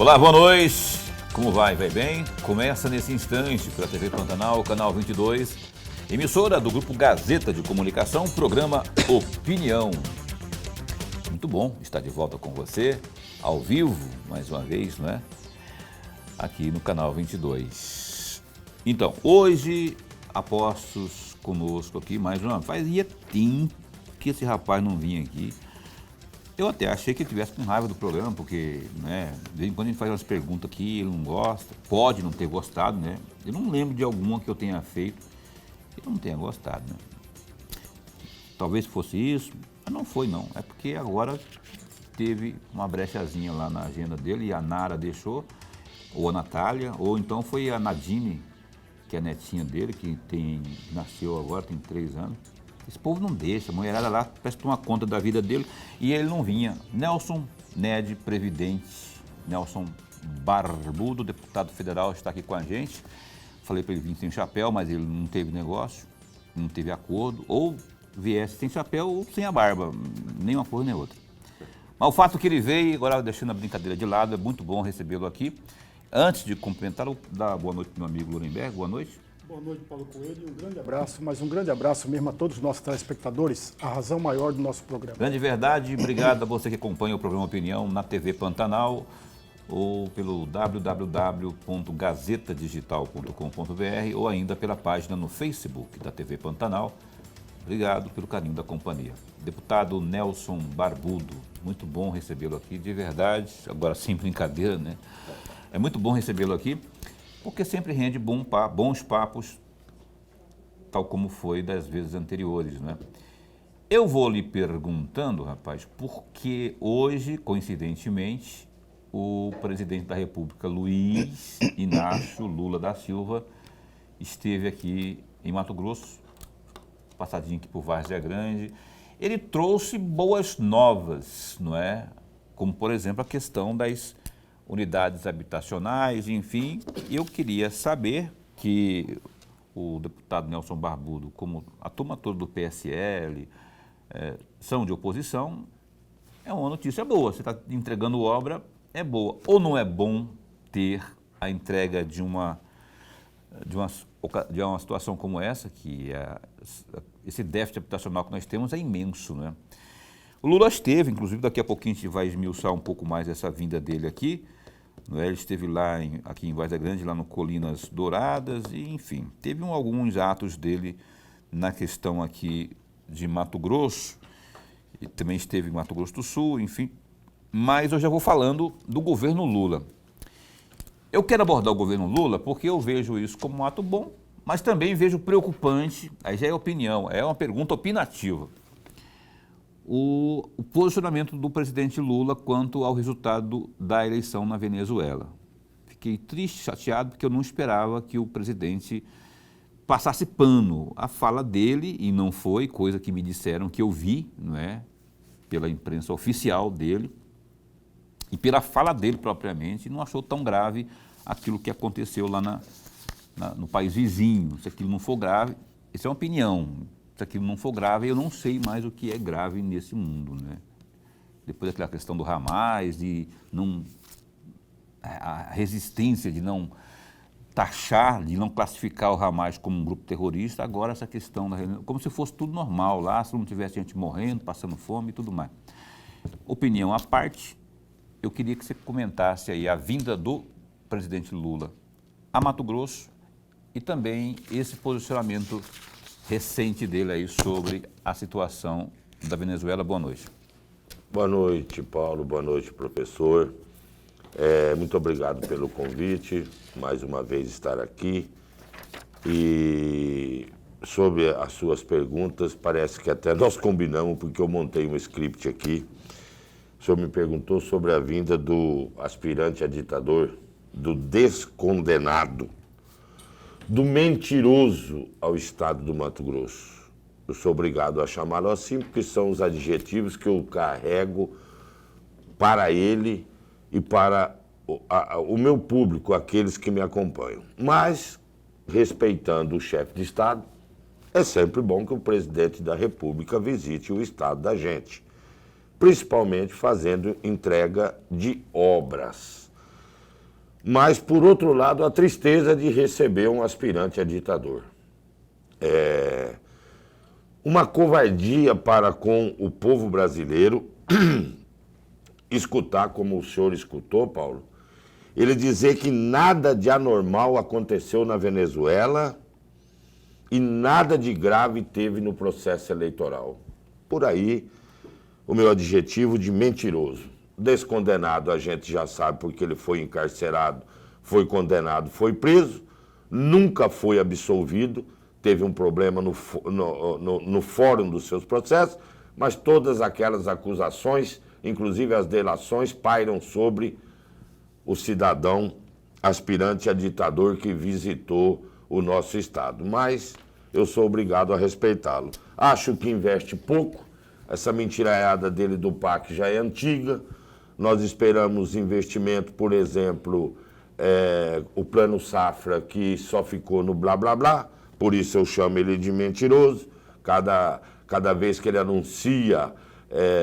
Olá, boa noite. Como vai? Vai bem? Começa nesse instante pela TV Pantanal, canal 22, emissora do Grupo Gazeta de Comunicação, programa Opinião. Muito bom estar de volta com você, ao vivo, mais uma vez, não é? Aqui no canal 22. Então, hoje, apostos conosco aqui, mais uma vez. Fazia tempo que esse rapaz não vinha aqui. Eu até achei que ele tivesse com raiva do programa, porque, né, de vez em quando a gente faz umas perguntas aqui, ele não gosta, pode não ter gostado, né? Eu não lembro de alguma que eu tenha feito que ele não tenha gostado, né? Talvez fosse isso, mas não foi não. É porque agora teve uma brechazinha lá na agenda dele e a Nara deixou, ou a Natália, ou então foi a Nadine, que é a netinha dele, que nasceu agora, tem 3 anos. Esse povo não deixa, a mulherada lá parece tomar conta da vida dele e ele não vinha. Nelson Ned, previdente, Nelson Barbudo, deputado federal, está aqui com a gente. Falei para ele vir sem chapéu, mas ele não teve negócio, não teve acordo, ou viesse sem chapéu ou sem a barba, nem uma coisa nem outra. Mas o fato que ele veio, agora deixando a brincadeira de lado, é muito bom recebê-lo aqui. Antes de cumprimentar, dar boa noite para o meu amigo Lorenberg, boa noite. Boa noite, Paulo Coelho, um grande abraço, mas um grande abraço mesmo a todos os nossos telespectadores, a razão maior do nosso programa. Grande verdade, obrigado a você que acompanha o programa Opinião na TV Pantanal ou pelo www.gazetadigital.com.br ou ainda pela página no Facebook da TV Pantanal. Obrigado pelo carinho da companhia. Deputado Nelson Barbudo, muito bom recebê-lo aqui, de verdade, agora sem brincadeira, né? É muito bom recebê-lo aqui, porque sempre rende bons papos, tal como foi das vezes anteriores, né? Eu vou lhe perguntando, rapaz, porque hoje, coincidentemente, o presidente da República, Luiz Inácio Lula da Silva, esteve aqui em Mato Grosso, passadinho aqui por Várzea Grande. Ele trouxe boas novas, não é? Como, por exemplo, a questão das unidades habitacionais, enfim. Eu queria saber que o deputado Nelson Barbudo, como a turma toda do PSL, são de oposição, é uma notícia boa. Você está entregando obra, é boa. Ou não é bom ter a entrega de uma situação como essa, que esse déficit habitacional que nós temos é imenso, né? O Lula esteve, inclusive daqui a pouquinho a gente vai esmiuçar um pouco mais essa vinda dele aqui, não é? Ele esteve lá aqui em Várzea Grande, lá no Colinas Douradas, e enfim, teve alguns atos dele na questão aqui de Mato Grosso, e também esteve em Mato Grosso do Sul, enfim, mas eu já vou falando do governo Lula. Eu quero abordar o governo Lula porque eu vejo isso como um ato bom, mas também vejo preocupante, aí já é opinião, é uma pergunta opinativa, o posicionamento do presidente Lula quanto ao resultado da eleição na Venezuela. Fiquei triste, chateado, porque eu não esperava que o presidente passasse pano à fala dele, e não foi, coisa que me disseram que eu vi, não é, pela imprensa oficial dele, e pela fala dele propriamente, não achou tão grave aquilo que aconteceu lá no país vizinho. Se aquilo não for grave, isso é uma opinião. Se aquilo não for grave, eu não sei mais o que é grave nesse mundo, né? Depois daquela questão do Hamas, a resistência de não taxar, de não classificar o Hamas como um grupo terrorista, agora essa questão, como se fosse tudo normal lá, se não tivesse gente morrendo, passando fome e tudo mais. Opinião à parte, eu queria que você comentasse aí a vinda do presidente Lula a Mato Grosso e também esse posicionamento recente dele aí sobre a situação da Venezuela. Boa noite. Boa noite, Paulo. Boa noite, professor. Muito obrigado pelo convite, mais uma vez estar aqui. E sobre as suas perguntas, parece que até nós combinamos, porque eu montei um script aqui. O senhor me perguntou sobre a vinda do aspirante a ditador, do descondenado, do mentiroso ao estado do Mato Grosso. Eu sou obrigado a chamá-lo assim, porque são os adjetivos que eu carrego para ele e para o meu público, aqueles que me acompanham. Mas, respeitando o chefe de Estado, é sempre bom que o presidente da República visite o estado da gente, principalmente fazendo entrega de obras. Mas, por outro lado, a tristeza de receber um aspirante a ditador. Uma covardia para com o povo brasileiro escutar, como o senhor escutou, Paulo, ele dizer que nada de anormal aconteceu na Venezuela e nada de grave teve no processo eleitoral. Por aí, o meu adjetivo de mentiroso. Descondenado, a gente já sabe porque ele foi encarcerado, foi condenado, foi preso, nunca foi absolvido, teve um problema no fórum dos seus processos, mas todas aquelas acusações, inclusive as delações, pairam sobre o cidadão aspirante a ditador que visitou o nosso Estado. Mas eu sou obrigado a respeitá-lo. Acho que investe pouco, essa mentiraiada dele do PAC já é antiga. Nós esperamos investimento, por exemplo, o Plano Safra, que só ficou no blá blá blá, por isso eu chamo ele de mentiroso. Cada vez que ele anuncia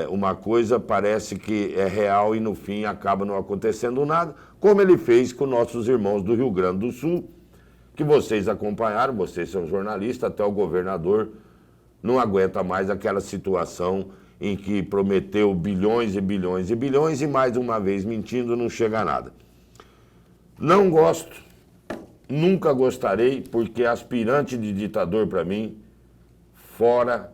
uma coisa, parece que é real e no fim acaba não acontecendo nada, como ele fez com nossos irmãos do Rio Grande do Sul, que vocês acompanharam, vocês são jornalistas, até o governador não aguenta mais aquela situação em que prometeu bilhões e bilhões e bilhões e mais uma vez mentindo, não chega a nada. Não gosto, nunca gostarei, porque aspirante de ditador para mim, fora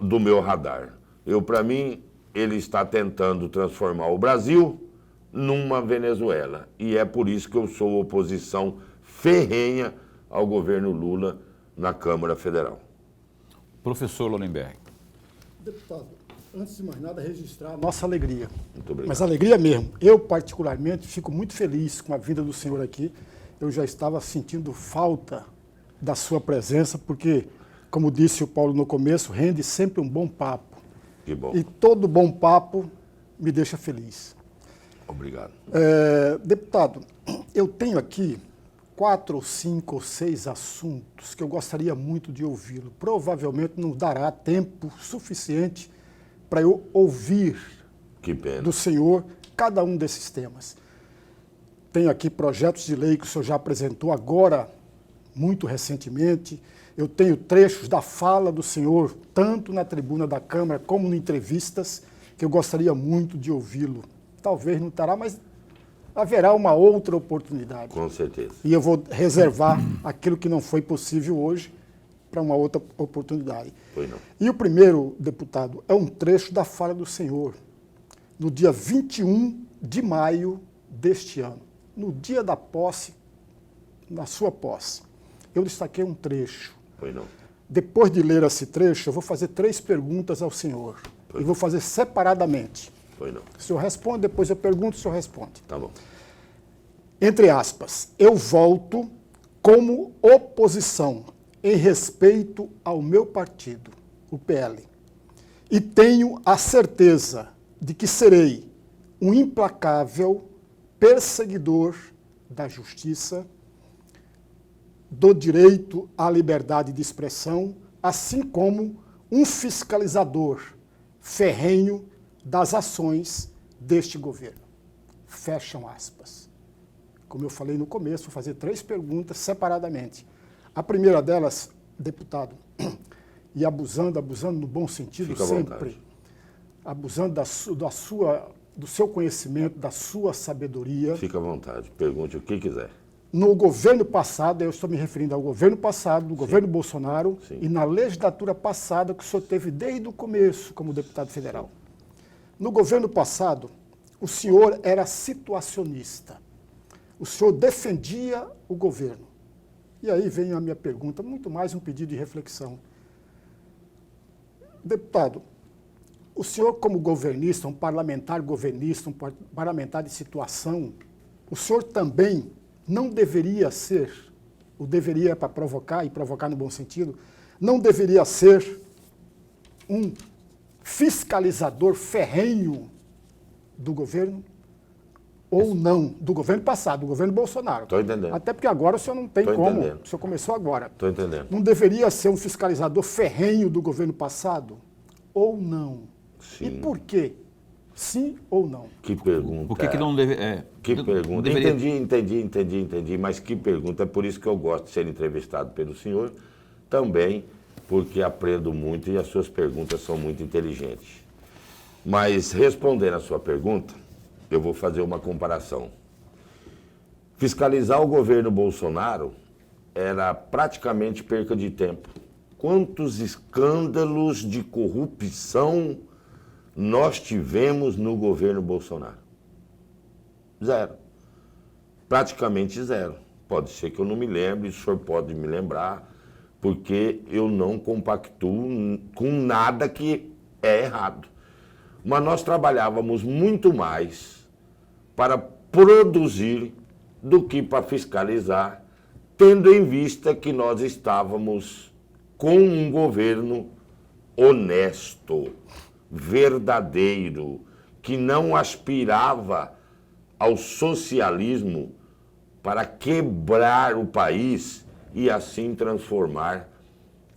do meu radar. Para mim, ele está tentando transformar o Brasil numa Venezuela. E é por isso que eu sou oposição ferrenha ao governo Lula na Câmara Federal. Professor Lolenberg. Deputado, antes de mais nada, registrar a nossa alegria. Muito obrigado. Mas alegria mesmo. Eu, particularmente, fico muito feliz com a vinda do senhor aqui. Eu já estava sentindo falta da sua presença, porque, como disse o Paulo no começo, rende sempre um bom papo. Que bom. E todo bom papo me deixa feliz. Obrigado. Deputado, eu tenho aqui 4 ou 5 ou 6 assuntos que eu gostaria muito de ouvi-lo. Provavelmente não dará tempo suficiente para eu ouvir Que pena. do senhor cada um desses temas. Tenho aqui projetos de lei que o senhor já apresentou agora, muito recentemente. Eu tenho trechos da fala do senhor, tanto na tribuna da Câmara como em entrevistas, que eu gostaria muito de ouvi-lo. Talvez não terá, mas haverá uma outra oportunidade. Com certeza. E eu vou reservar aquilo que não foi possível hoje para uma outra oportunidade. Foi não. E o primeiro, deputado, é um trecho da fala do senhor, no dia 21 de maio deste ano, no dia da posse, na sua posse. Eu destaquei um trecho. Foi não. Depois de ler esse trecho, eu vou fazer 3 perguntas ao senhor. E vou fazer separadamente. Foi não. O senhor responde, depois eu pergunto, o senhor responde. Tá bom. Entre aspas, eu volto como oposição em respeito ao meu partido, o PL. E tenho a certeza de que serei um implacável perseguidor da justiça, do direito à liberdade de expressão, assim como um fiscalizador ferrenho das ações deste governo. Fecham aspas. Como eu falei no começo, vou fazer 3 perguntas separadamente. A primeira delas, deputado, e abusando no bom sentido Fica à sempre, vontade. abusando do seu conhecimento, da sua sabedoria. Fica à vontade. Pergunte o que quiser. No governo passado, eu estou me referindo ao governo passado, do governo Bolsonaro, Sim. e na legislatura passada, que o senhor teve desde o começo como deputado federal. No governo passado, o senhor era situacionista. O senhor defendia o governo. E aí vem a minha pergunta, muito mais um pedido de reflexão. Deputado, o senhor como governista, um parlamentar governista, um parlamentar de situação, o senhor também não deveria ser, o deveria para provocar, e provocar no bom sentido, não deveria ser um fiscalizador ferrenho do governo? Ou não, do governo passado, do governo Bolsonaro. Estou entendendo. Até porque agora o senhor não tem Tô como, entendendo. o senhor começou agora. Estou entendendo. Não deveria ser um fiscalizador ferrenho do governo passado? Ou não? Sim. E por quê? Sim ou não? Que pergunta. Por que não deve... Que não pergunta. deveria... Entendi, mas que pergunta. É por isso que eu gosto de ser entrevistado pelo senhor, também porque aprendo muito e as suas perguntas são muito inteligentes. Mas, respondendo a sua pergunta, eu vou fazer uma comparação. Fiscalizar o governo Bolsonaro era praticamente perca de tempo. Quantos escândalos de corrupção nós tivemos no governo Bolsonaro? Zero. Praticamente zero. Pode ser que eu não me lembre, o senhor pode me lembrar, porque eu não compactuo com nada que é errado. Mas nós trabalhávamos muito mais para produzir do que para fiscalizar, tendo em vista que nós estávamos com um governo honesto, verdadeiro, que não aspirava ao socialismo para quebrar o país e assim transformar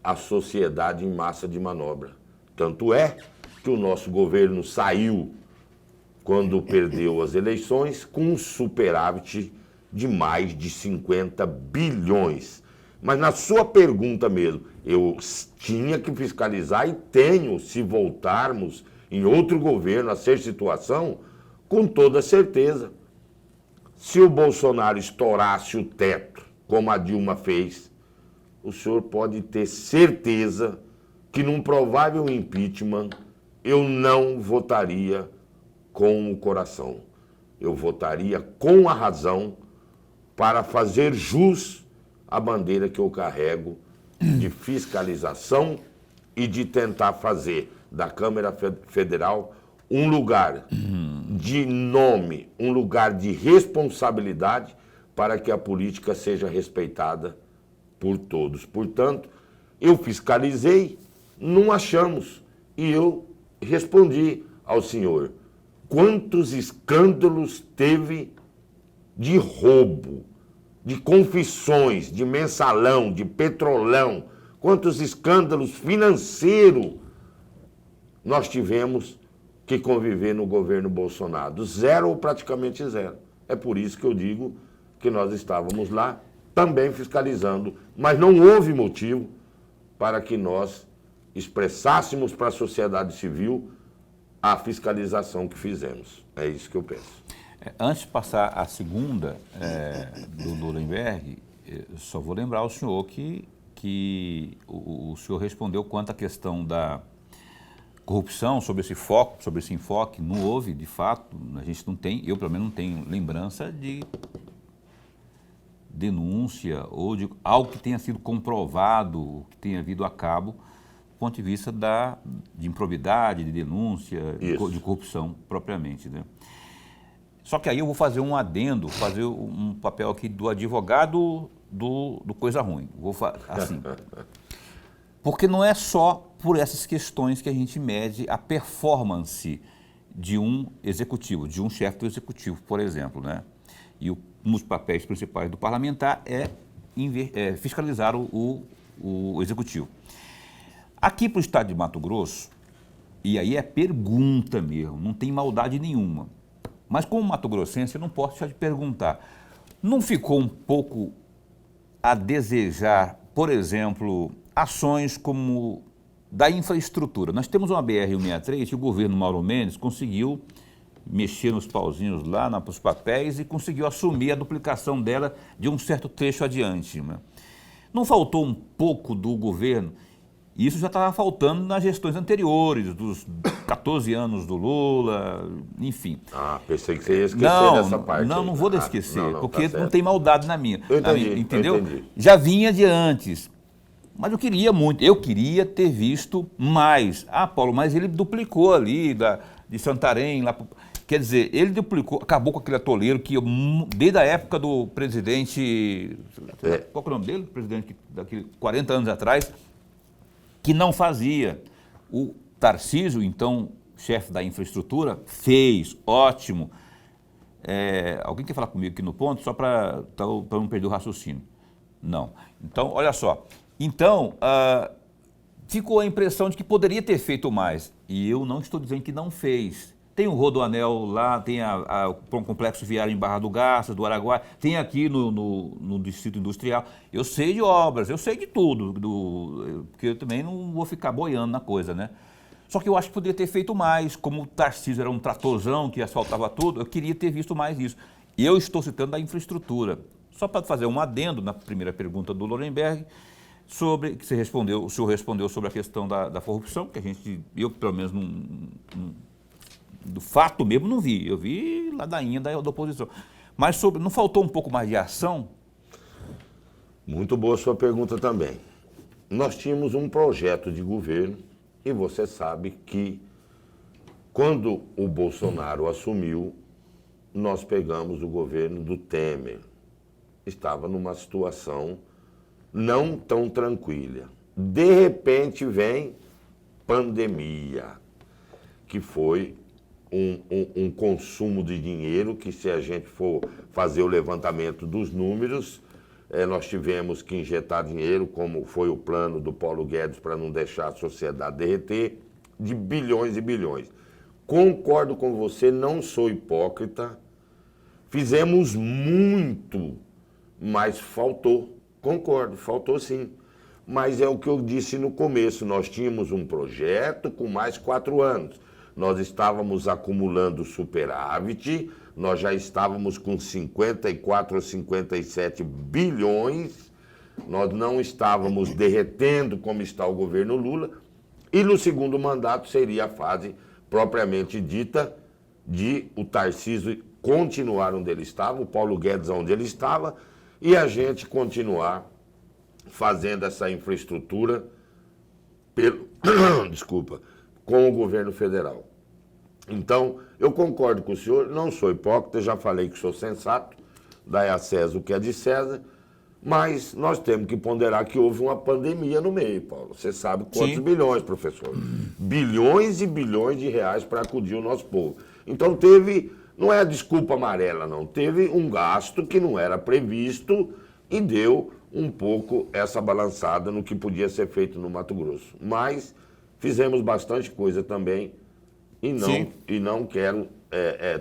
a sociedade em massa de manobra. Tanto é que o nosso governo saiu, quando perdeu as eleições, com um superávit de mais de 50 bilhões. Mas na sua pergunta mesmo, eu tinha que fiscalizar e tenho, se voltarmos em outro governo a ser situação, com toda certeza. Se o Bolsonaro estourasse o teto, como a Dilma fez, o senhor pode ter certeza que num provável impeachment eu não votaria com o coração. Eu votaria com a razão para fazer jus à bandeira que eu carrego de fiscalização e de tentar fazer da Câmara Federal um lugar de nome, um lugar de responsabilidade para que a política seja respeitada por todos. Portanto, eu fiscalizei, não achamos, e eu respondi ao senhor: quantos escândalos teve de roubo, de confissões, de mensalão, de petrolão, quantos escândalos financeiros nós tivemos que conviver no governo Bolsonaro? Zero ou praticamente zero. É por isso que eu digo que nós estávamos lá também fiscalizando, mas não houve motivo para que nós expressássemos para a sociedade civil a fiscalização que fizemos. É isso que eu penso. Antes de passar a segunda do Nuremberg, só vou lembrar ao senhor que o senhor respondeu quanto à questão da corrupção, sobre esse foco, sobre esse enfoque. Não houve, de fato, a gente não tem, eu pelo menos não tenho lembrança de denúncia ou de algo que tenha sido comprovado, que tenha havido a cabo, do ponto de vista de improbidade, de denúncia, de corrupção propriamente, né? Só que aí eu vou fazer um adendo, fazer um papel aqui do advogado do coisa ruim. Vou assim. Porque não é só por essas questões que a gente mede a performance de um executivo, de um chefe do executivo, por exemplo, né? E um dos papéis principais do parlamentar é fiscalizar o executivo. Aqui para o estado de Mato Grosso, e aí é pergunta mesmo, não tem maldade nenhuma, mas como mato-grossense eu não posso deixar de perguntar, não ficou um pouco a desejar, por exemplo, ações como da infraestrutura? Nós temos uma BR-163 que o governo Mauro Mendes conseguiu mexer nos pauzinhos lá, nos papéis, e conseguiu assumir a duplicação dela de um certo trecho adiante, né? Não faltou um pouco do governo? Isso já estava faltando nas gestões anteriores, dos 14 anos do Lula, enfim. Ah, pensei que você ia esquecer dessa parte. Não vou esquecer, porque tá não tem maldade na minha. Eu entendi, entendeu? eu entendi. Já vinha de antes. Mas eu queria ter visto mais. Ah, Paulo, mas ele duplicou ali, de Santarém, lá. Quer dizer, ele duplicou, acabou com aquele atoleiro que desde a época do presidente, qual é o nome dele? Presidente daquele 40 anos atrás, que não fazia. O Tarcísio, então chefe da infraestrutura, fez, ótimo. Alguém quer falar comigo aqui no ponto, só para não perder o raciocínio? Não. Então, olha só. Então, ficou a impressão de que poderia ter feito mais. E eu não estou dizendo que não fez. Tem o Rodoanel lá, tem o complexo viário em Barra do Garças, do Araguaia, tem aqui no Distrito Industrial. Eu sei de obras, eu sei de tudo, porque eu também não vou ficar boiando na coisa, né? Só que eu acho que poderia ter feito mais, como o Tarcísio era um tratorzão que asfaltava tudo, eu queria ter visto mais isso. E eu estou citando a infraestrutura. Só para fazer um adendo na primeira pergunta do Lorenberg, sobre que o senhor respondeu sobre a questão da corrupção, que eu pelo menos do fato mesmo não vi, eu vi ladainha da oposição. Mas não faltou um pouco mais de ação? Muito boa sua pergunta também. Nós tínhamos um projeto de governo e você sabe que quando o Bolsonaro assumiu, nós pegamos o governo do Temer. Estava numa situação não tão tranquila. De repente vem pandemia, que foi um consumo de dinheiro que, se a gente for fazer o levantamento dos números, nós tivemos que injetar dinheiro, como foi o plano do Paulo Guedes para não deixar a sociedade derreter, de bilhões e bilhões. Concordo com você, não sou hipócrita, fizemos muito, mas faltou. Concordo, faltou sim. Mas é o que eu disse no começo, nós tínhamos um projeto com mais 4 anos. Nós estávamos acumulando superávit, nós já estávamos com 54 ou 57 bilhões, nós não estávamos derretendo como está o governo Lula, e no segundo mandato seria a fase propriamente dita de o Tarcísio continuar onde ele estava, o Paulo Guedes onde ele estava, e a gente continuar fazendo essa infraestrutura com o governo federal. Então, eu concordo com o senhor, não sou hipócrita, já falei que sou sensato, dai a César o que é de César, mas nós temos que ponderar que houve uma pandemia no meio, Paulo. Você sabe quantos Sim. bilhões, professor? Bilhões e bilhões de reais para acudir o nosso povo. Então não é a desculpa amarela, não. Teve um gasto que não era previsto e deu um pouco essa balançada no que podia ser feito no Mato Grosso. Mas fizemos bastante coisa também e não quero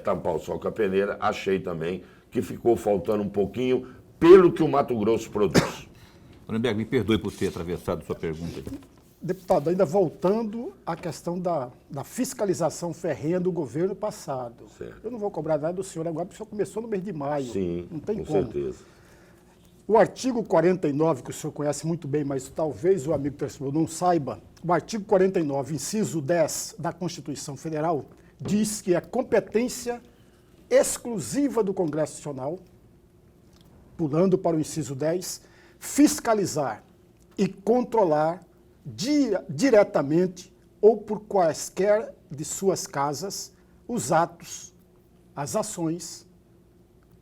tampar o sol com a peneira. Achei também que ficou faltando um pouquinho pelo que o Mato Grosso produz. Lorenberg, me perdoe por ter atravessado sua pergunta. Deputado, ainda voltando à questão da fiscalização ferrenha do governo passado. Certo. Eu não vou cobrar nada do senhor agora, porque o senhor começou no mês de maio. Sim, não tem com como. certeza. O artigo 49, que o senhor conhece muito bem, mas talvez o amigo torcedor não saiba, o artigo 49, inciso 10 da Constituição Federal, diz que é competência exclusiva do Congresso Nacional, pulando para o inciso 10, fiscalizar e controlar diretamente ou por quaisquer de suas casas os atos, as ações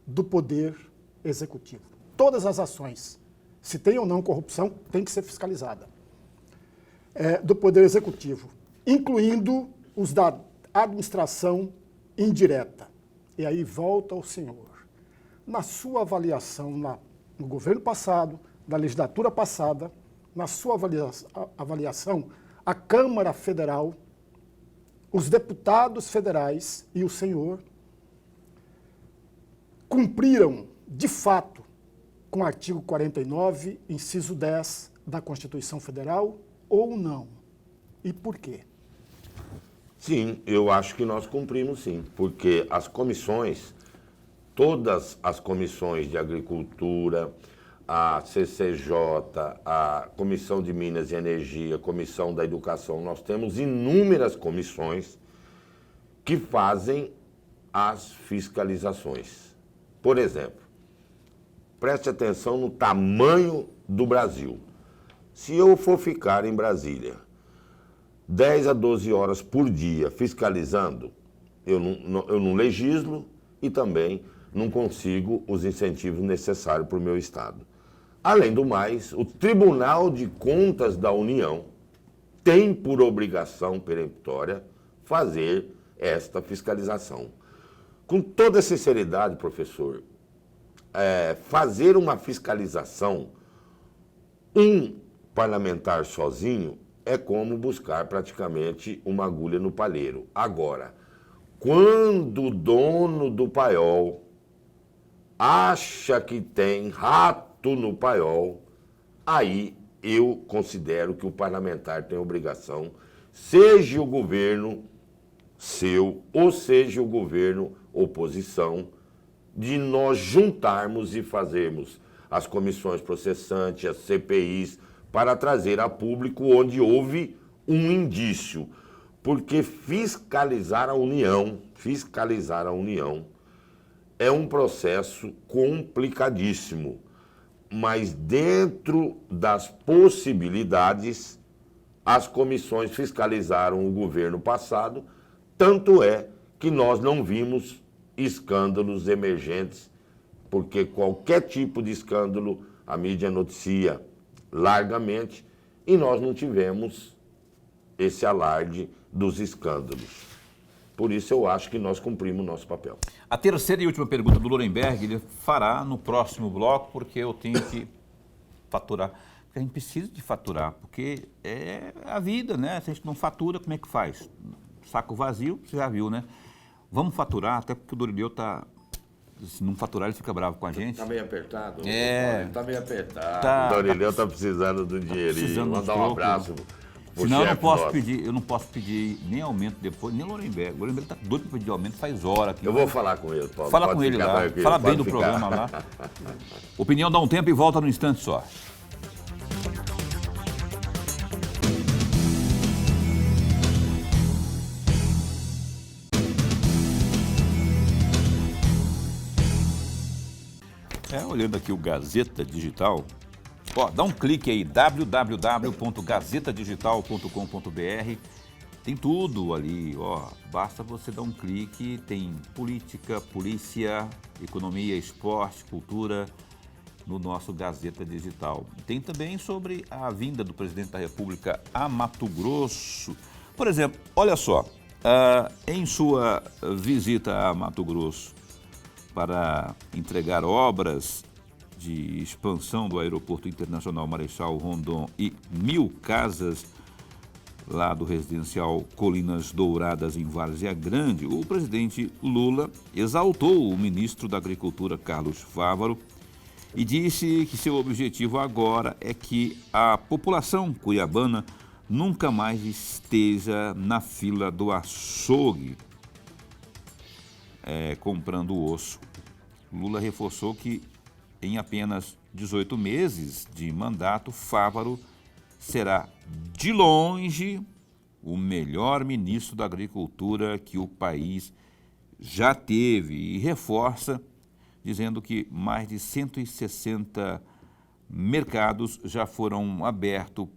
do Poder Executivo. Todas as ações, se tem ou não corrupção, tem que ser fiscalizada. Do Poder Executivo, incluindo os da administração indireta. E aí volta ao senhor. Na sua avaliação no governo passado, na legislatura passada, na sua avaliação, a Câmara Federal, os deputados federais e o senhor cumpriram, de fato, com o artigo 49, inciso 10 da Constituição Federal ou não? E por quê? Sim, eu acho que nós cumprimos sim, porque as comissões, todas as comissões de agricultura, a CCJ, a Comissão de Minas e Energia, a Comissão da Educação, nós temos inúmeras comissões que fazem as fiscalizações. Por exemplo, preste atenção no tamanho do Brasil. Se eu for ficar em Brasília 10 a 12 horas por dia fiscalizando, eu não legislo e também não consigo os incentivos necessários para o meu Estado. Além do mais, o Tribunal de Contas da União tem por obrigação peremptória fazer esta fiscalização. Com toda sinceridade, professor, fazer uma fiscalização, um parlamentar sozinho, é como buscar praticamente uma agulha no palheiro. Agora, Quando o dono do paiol acha que tem rato no paiol, aí eu considero que o parlamentar tem obrigação, seja o governo seu ou seja o governo oposição, de nós juntarmos e fazermos as comissões processantes, as CPIs, para trazer a público onde houve um indício. Porque fiscalizar a União é um processo complicadíssimo, mas dentro das possibilidades, as comissões fiscalizaram o governo passado, tanto é que nós não vimos escândalos emergentes, porque qualquer tipo de escândalo a mídia noticia largamente e nós não tivemos esse alarde dos escândalos. Por isso eu acho que nós cumprimos o nosso papel. A terceira e última pergunta do Lorenberg, ele fará no próximo bloco, porque eu tenho que faturar. Porque a gente precisa de faturar, porque é a vida, né? Se a gente não fatura, como é que faz? Saco vazio, você já viu, né? Vamos faturar, até porque o Dorileu tá... Se não faturar, ele fica bravo com a gente. Tá meio apertado? Tá meio apertado. O Dorileu tá precisando do dinheirinho. Mandar um abraço. Senão eu não posso pedir nem aumento depois, nem Lorenberg. O Lorenberg tá doido para pedir aumento faz hora aqui. Eu vou falar com ele, Paulo. Fala com ele lá, fala bem do programa lá. Opinião dá um tempo e volta num instante só. Olhando aqui o Gazeta Digital, ó, dá um clique aí, www.gazetadigital.com.br, tem tudo ali, ó, basta você dar um clique, tem política, polícia, economia, esporte, cultura, no nosso Gazeta Digital. Tem também sobre a vinda do presidente da República a Mato Grosso. Por exemplo, olha só, em sua visita a Mato Grosso, para entregar obras de expansão do Aeroporto Internacional Marechal Rondon e 1.000 casas lá do residencial Colinas Douradas, em Várzea Grande, o presidente Lula exaltou o ministro da Agricultura, Carlos Fávaro, e disse que seu objetivo agora é que a população cuiabana nunca mais esteja na fila do açougue, comprando osso. Lula reforçou que em apenas 18 meses de mandato, Fávaro será, de longe, o melhor ministro da Agricultura que o país já teve, e reforça, dizendo que mais de 160 mercados já foram abertos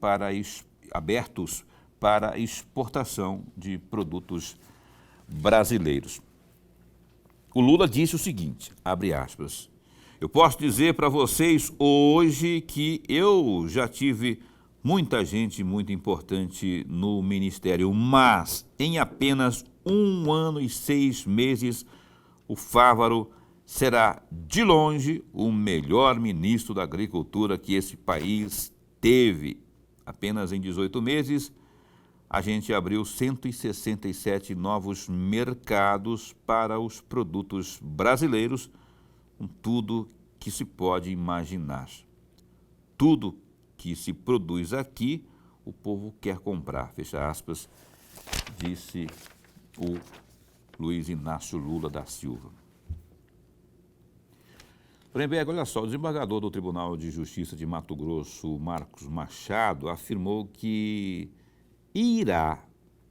para exportação de produtos brasileiros. O Lula disse o seguinte, abre aspas, eu posso dizer para vocês hoje que eu já tive muita gente muito importante no Ministério, mas em apenas 1 ano e 6 meses, o Fávaro será, de longe, o melhor ministro da Agricultura que esse país teve. Apenas em 18 meses, a gente abriu 167 novos mercados para os produtos brasileiros, com tudo que se pode imaginar. Tudo que se produz aqui, o povo quer comprar, fecha aspas, disse o Luiz Inácio Lula da Silva. Lorenberg, olha só, o desembargador do Tribunal de Justiça de Mato Grosso, Marcos Machado, afirmou que irá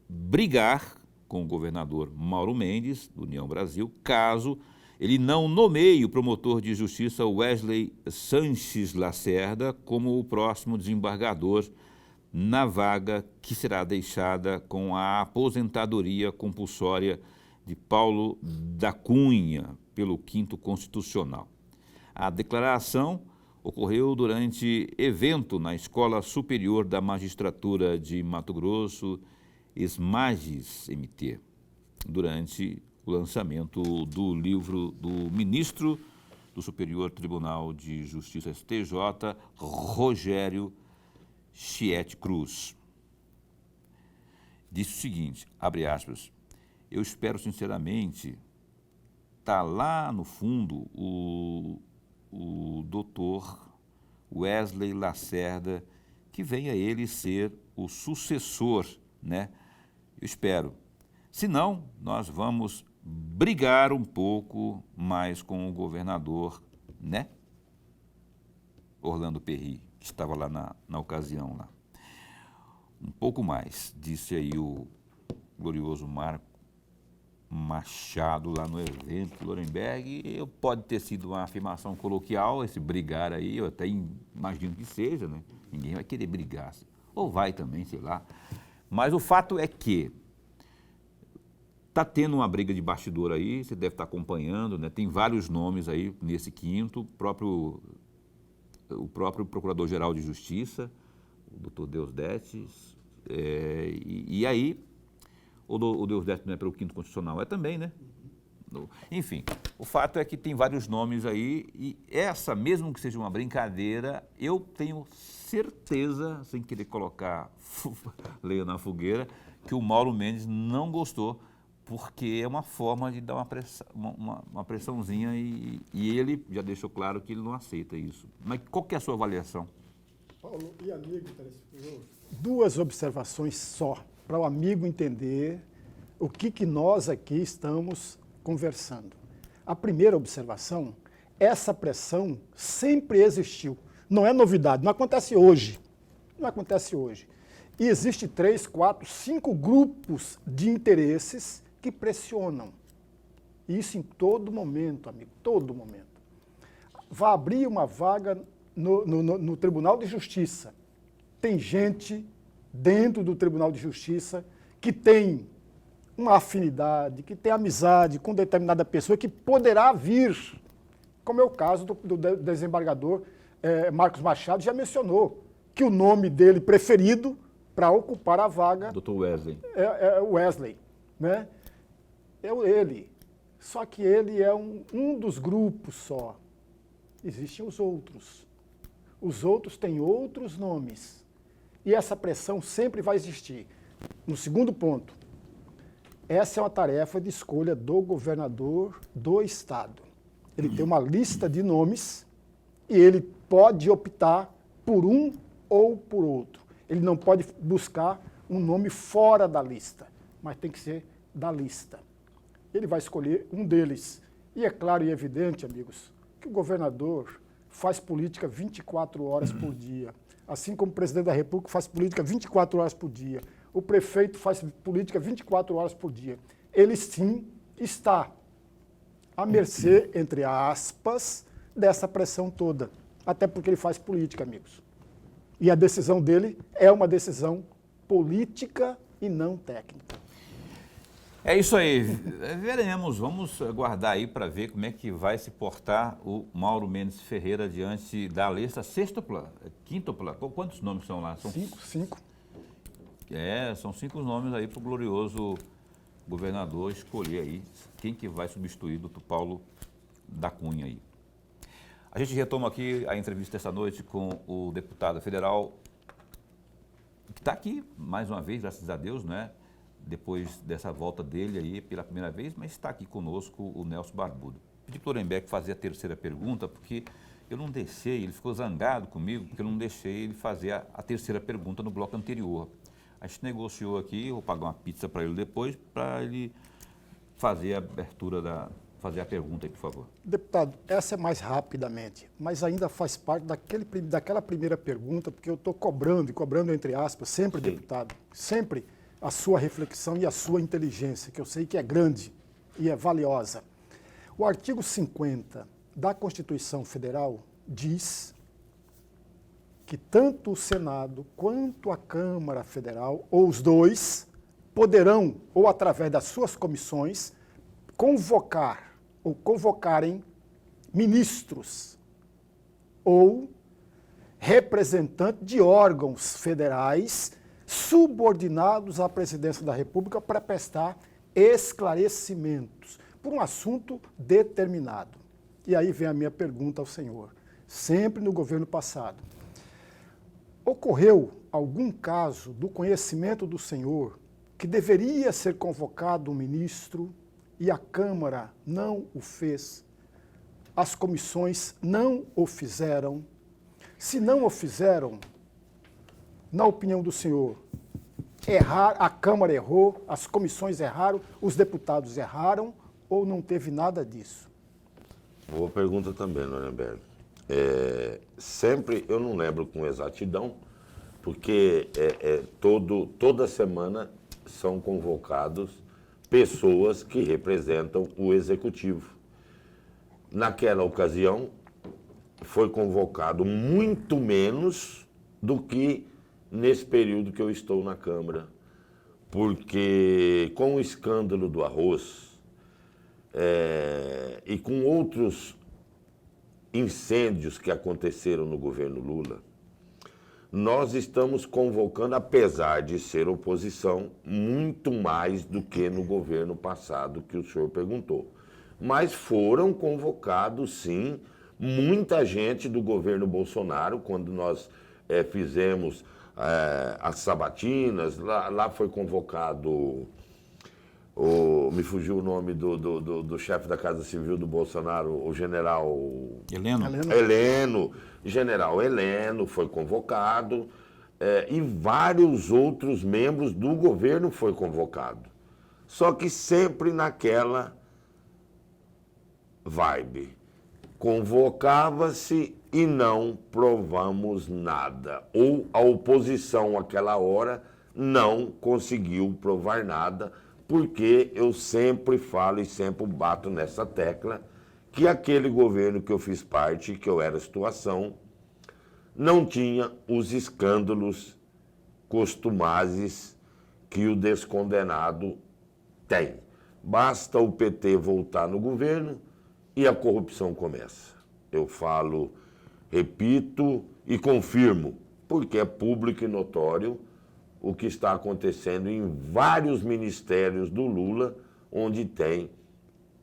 brigar com o governador Mauro Mendes, do União Brasil, caso ele não nomeie o promotor de justiça Wesley Sanches Lacerda como o próximo desembargador na vaga que será deixada com a aposentadoria compulsória de Paulo da Cunha pelo 5º Constitucional. A declaração ocorreu durante evento na Escola Superior da Magistratura de Mato Grosso, ESMAGES-MT, durante o lançamento do livro do ministro do Superior Tribunal de Justiça STJ, Rogério Chieti Cruz. Disse o seguinte, abre aspas, eu espero sinceramente, tá lá no fundo o doutor Wesley Lacerda, que venha ele ser o sucessor, né? Eu espero. Se não, nós vamos brigar um pouco mais com o governador, né? Orlando Perry, que estava lá na ocasião lá. Um pouco mais, disse aí o glorioso Marco Machado lá no evento do Lorenberg. Pode ter sido uma afirmação coloquial, esse brigar aí, eu até imagino que seja, né? Ninguém vai querer brigar, ou vai também, sei lá. Mas o fato é que está tendo uma briga de bastidor aí, você deve estar acompanhando, né? Tem vários nomes aí nesse quinto, o próprio Procurador-Geral de Justiça, o doutor Deusdedit, e aí, o Deusdedit não é pelo quinto constitucional, é também, né? Enfim, o fato é que tem vários nomes aí, e essa, mesmo que seja uma brincadeira, eu tenho certeza, sem querer colocar lenha na fogueira, que o Mauro Mendes não gostou, porque é uma forma de dar uma pressãozinha e ele já deixou claro que ele não aceita isso. Mas qual que é a sua avaliação? Paulo e amigo telespectador, duas observações só, para o amigo entender o que nós aqui estamos conversando. A primeira observação, essa pressão sempre existiu. Não é novidade, não acontece hoje. Não acontece hoje. E existe 3, 4, 5 grupos de interesses que pressionam. Isso em todo momento, amigo, todo momento. Vai abrir uma vaga no Tribunal de Justiça. Tem gente dentro do Tribunal de Justiça que tem uma afinidade, que tem amizade com determinada pessoa que poderá vir, como é o caso do desembargador Marcos Machado, já mencionou que o nome dele preferido para ocupar a vaga... Dr. Wesley. É o Wesley, né? É ele. Só que ele é um dos grupos só. Existem os outros. Os outros têm outros nomes. E essa pressão sempre vai existir. No segundo ponto, essa é uma tarefa de escolha do governador do estado. Ele tem uma lista de nomes e ele pode optar por um ou por outro. Ele não pode buscar um nome fora da lista, mas tem que ser da lista. Ele vai escolher um deles. E é claro e evidente, amigos, que o governador faz política 24 horas por dia. Assim como o presidente da República faz política 24 horas por dia. O prefeito faz política 24 horas por dia. Ele sim está à mercê, entre aspas, dessa pressão toda. Até porque ele faz política, amigos. E a decisão dele é uma decisão política e não técnica. É isso aí. Veremos, vamos aguardar aí para ver como é que vai se portar o Mauro Mendes Ferreira diante da lista sextupla, quíntupla. Quantos nomes são lá? São 5. São 5 nomes aí para o glorioso governador escolher aí quem que vai substituir o Dr. Paulo da Cunha aí. A gente retoma aqui a entrevista dessa noite com o deputado federal, que está aqui mais uma vez, graças a Deus, né? Depois dessa volta dele aí pela primeira vez, mas está aqui conosco o Nelson Barbudo. Pedi para o Lorenberg fazer a terceira pergunta, porque eu não deixei, ele ficou zangado comigo, porque eu não deixei ele fazer a terceira pergunta no bloco anterior. A gente negociou aqui, vou pagar uma pizza para ele depois, para ele fazer a abertura fazer a pergunta aí, por favor. Deputado, essa é mais rapidamente, mas ainda faz parte daquela primeira pergunta, porque eu estou cobrando entre aspas, sempre, sim, deputado, sempre a sua reflexão e a sua inteligência, que eu sei que é grande e é valiosa. O artigo 50 da Constituição Federal diz que tanto o Senado quanto a Câmara Federal, ou os dois, poderão, ou através das suas comissões, convocar ou convocarem ministros ou representantes de órgãos federais subordinados à presidência da República para prestar esclarecimentos por um assunto determinado. E aí vem a minha pergunta ao senhor. Sempre no governo passado, ocorreu algum caso do conhecimento do senhor que deveria ser convocado um ministro e a Câmara não o fez, as comissões não o fizeram. Se não o fizeram, na opinião do senhor, a Câmara errou, as comissões erraram, os deputados erraram ou não teve nada disso? Boa pergunta também, Nuremberg. Sempre, eu não lembro com exatidão, porque toda semana são convocados pessoas que representam o Executivo. Naquela ocasião, foi convocado muito menos do que nesse período que eu estou na Câmara, porque com o escândalo do arroz e com outros incêndios que aconteceram no governo Lula, nós estamos convocando, apesar de ser oposição, muito mais do que no governo passado que o senhor perguntou. Mas foram convocados, sim, muita gente do governo Bolsonaro, quando nós fizemos as sabatinas, lá foi convocado, me fugiu o nome do chefe da Casa Civil do Bolsonaro, o general... Heleno. General Heleno foi convocado, e vários outros membros do governo foi convocado. Só que sempre naquela vibe. Convocava-se e não provamos nada. Ou a oposição, àquela hora, não conseguiu provar nada, porque eu sempre falo e sempre bato nessa tecla que aquele governo que eu fiz parte, que eu era a situação, não tinha os escândalos costumazes que o descondenado tem. Basta o PT voltar no governo e a corrupção começa. Eu falo, repito e confirmo, porque é público e notório o que está acontecendo em vários ministérios do Lula, onde tem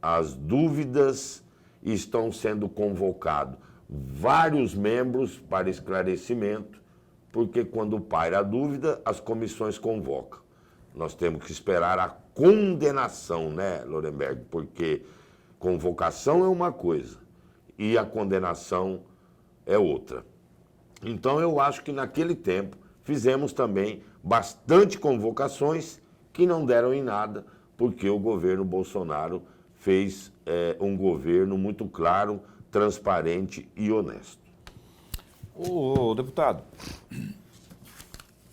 as dúvidas e estão sendo convocados vários membros para esclarecimento, porque quando paira a dúvida, as comissões convocam. Nós temos que esperar a condenação, né, Nuremberg? Porque convocação é uma coisa e a condenação é outra. Então, eu acho que naquele tempo fizemos também bastante convocações que não deram em nada, porque o governo Bolsonaro fez um governo muito claro, transparente e honesto. Ô, deputado,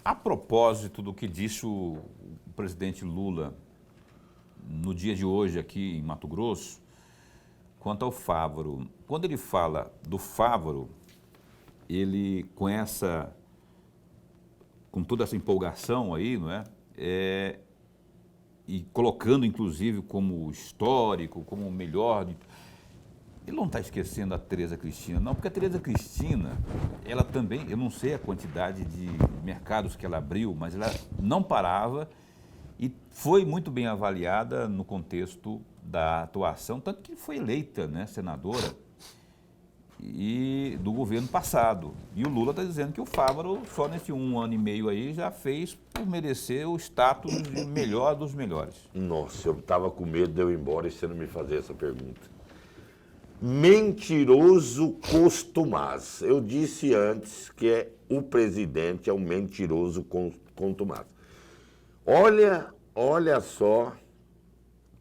a propósito do que disse o presidente Lula no dia de hoje aqui em Mato Grosso, quanto ao Fávaro, quando ele fala do Fávaro, ele com toda essa empolgação aí, não é? E colocando inclusive como histórico, como o melhor. Ele não está esquecendo a Tereza Cristina, não, porque a Tereza Cristina, ela também, eu não sei a quantidade de mercados que ela abriu, mas ela não parava e foi muito bem avaliada no contexto da atuação, tanto que foi eleita, né, senadora do governo passado. E o Lula está dizendo que o Fávaro, só nesse 1 ano e meio aí, já fez por merecer o status de melhor dos melhores. Nossa, eu estava com medo de eu ir embora e você não me fazer essa pergunta. Mentiroso costumaz. Eu disse antes que o presidente é um mentiroso contumaz. Olha só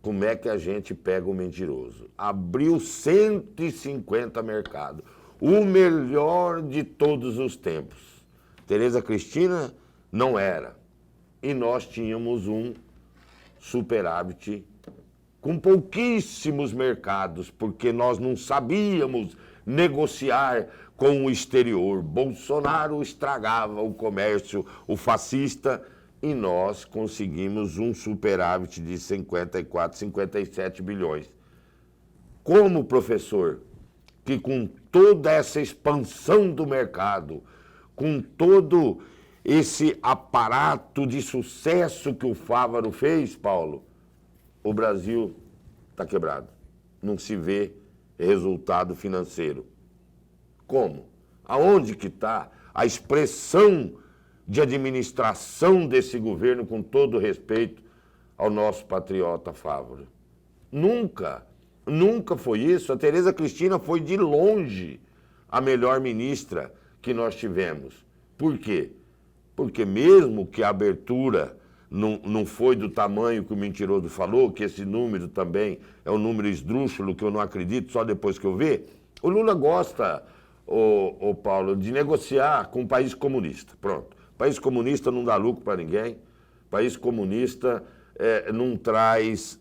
como é que a gente pega o mentiroso. Abriu 150 mercados, o melhor de todos os tempos. Tereza Cristina não era. E nós tínhamos um superávit com pouquíssimos mercados, porque nós não sabíamos negociar com o exterior. Bolsonaro estragava o comércio, o fascista, e nós conseguimos um superávit de 54, 57 bilhões. Como, professor, que com toda essa expansão do mercado, com todo esse aparato de sucesso que o Fávaro fez, Paulo, o Brasil está quebrado. Não se vê resultado financeiro. Como? Aonde que está a expressão de administração desse governo, com todo respeito ao nosso patriota Fávaro. Nunca, nunca foi isso. A Tereza Cristina foi de longe a melhor ministra que nós tivemos. Por quê? Porque mesmo que a abertura não foi do tamanho que o mentiroso falou, que esse número também é um número esdrúxulo, que eu não acredito, só depois que eu ver, o Lula gosta, ô Paulo, de negociar com um país comunista. Pronto. País comunista não dá lucro para ninguém. País comunista não traz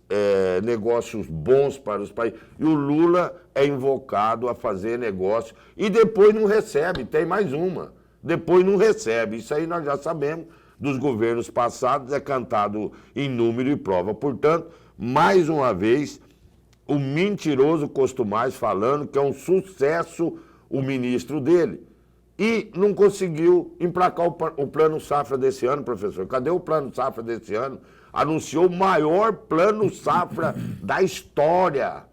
negócios bons para os países. E o Lula é invocado a fazer negócio e depois não recebe. Tem mais uma. Depois não recebe. Isso aí nós já sabemos dos governos passados, é cantado em número e prova. Portanto, mais uma vez, o mentiroso Costumais falando que é um sucesso o ministro dele. E não conseguiu emplacar o plano safra desse ano, professor. Cadê o plano safra desse ano? Anunciou o maior plano safra da história.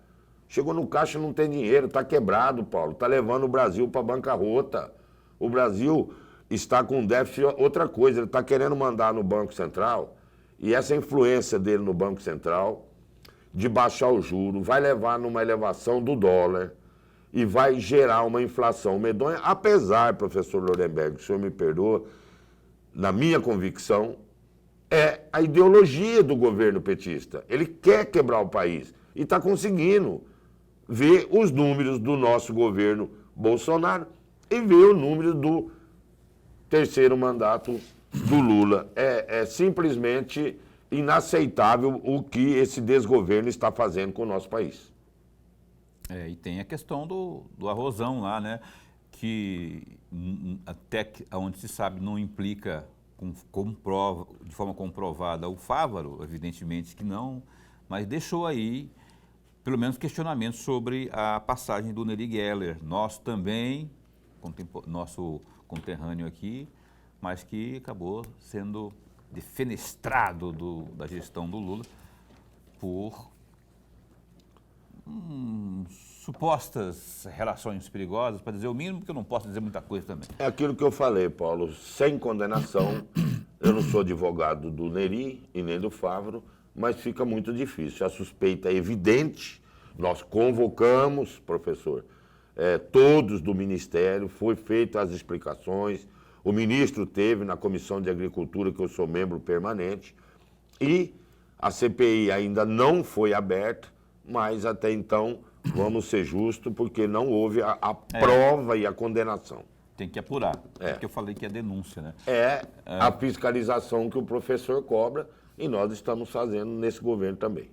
Chegou no caixa e não tem dinheiro, está quebrado, Paulo. Está levando o Brasil para bancarrota. O Brasil está com déficit. Outra coisa, ele está querendo mandar no Banco Central, e essa influência dele no Banco Central, de baixar o juro, vai levar numa elevação do dólar e vai gerar uma inflação medonha, apesar, professor Lorenberg, o senhor me perdoa, na minha convicção, é a ideologia do governo petista. Ele quer quebrar o país e está conseguindo ver os números do nosso governo Bolsonaro e ver o número do terceiro mandato do Lula. É simplesmente inaceitável o que esse desgoverno está fazendo com o nosso país. E tem a questão do arrozão lá, né? Que até onde se sabe não implica de forma comprovada o Fávaro, evidentemente que não, mas deixou aí pelo menos questionamentos sobre a passagem do Neri Geller, nosso também, nosso conterrâneo aqui, mas que acabou sendo defenestrado da gestão do Lula por supostas relações perigosas, para dizer o mínimo, porque eu não posso dizer muita coisa também. É aquilo que eu falei, Paulo, sem condenação. Eu não sou advogado do Neri e nem do Fávaro, mas fica muito difícil. A suspeita é evidente, nós convocamos, professor, todos do Ministério, foi feitas as explicações, o ministro teve na Comissão de Agricultura, que eu sou membro permanente, e a CPI ainda não foi aberta, mas até então vamos ser justos, porque não houve a prova e a condenação. Tem que apurar, porque eu falei que é denúncia, né? A fiscalização que o professor cobra e nós estamos fazendo nesse governo também.